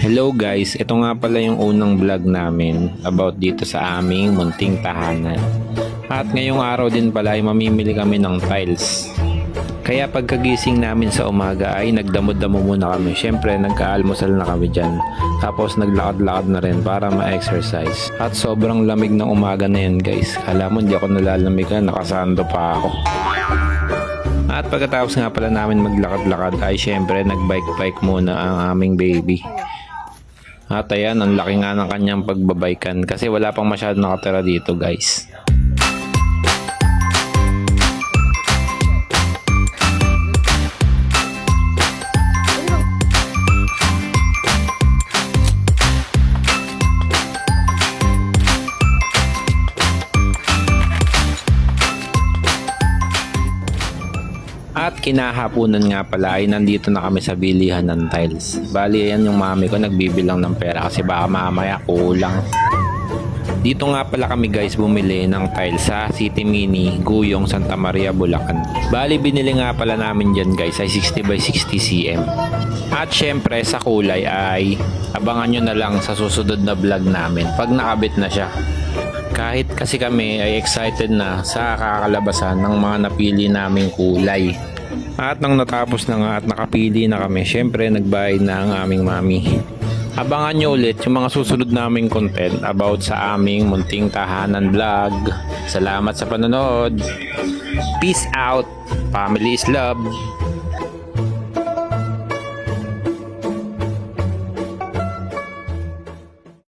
Hello guys, ito nga pala yung unang vlog namin about dito sa aming munting tahanan. At ngayong araw din pala ay mamimili kami ng tiles. Kaya pagkagising namin sa umaga ay nagdamo-damo muna kami. Syempre nagka-almusal na kami dyan. Tapos naglakad-lakad na rin para ma-exercise. At sobrang lamig ng umaga na yun guys. Kala mo hindi ako nalalamig na, nakasando pa ako. At pagkatapos nga pala namin maglakad-lakad ay syempre nagbike-bike muna ang aming baby. At ayan, ang laki nga ng kanyang pagbabaykan kasi wala pang masyado nakatira dito guys. At kinahaponan nga pala ay nandito na kami sa bilihan ng tiles. Bali yan yung mami ko nagbibilang ng pera kasi baka mamaya kulang. Dito nga pala kami guys bumili ng tiles sa City Mini, Guyong, Santa Maria, Bulacan. Bali binili nga pala namin dyan guys ay 60 by 60 cm. At syempre sa kulay ay abangan nyo na lang sa susunod na vlog namin pag nakabit na siya. Kahit kasi kami ay excited na sa kakalabasan ng mga napili naming kulay. At nang natapos na nga at nakapili na kami, syempre nagbayad na ang aming mami. Abangan nyo ulit yung mga susunod naming content about sa aming munting tahanan vlog. Salamat sa panonood. Peace out. Family is love.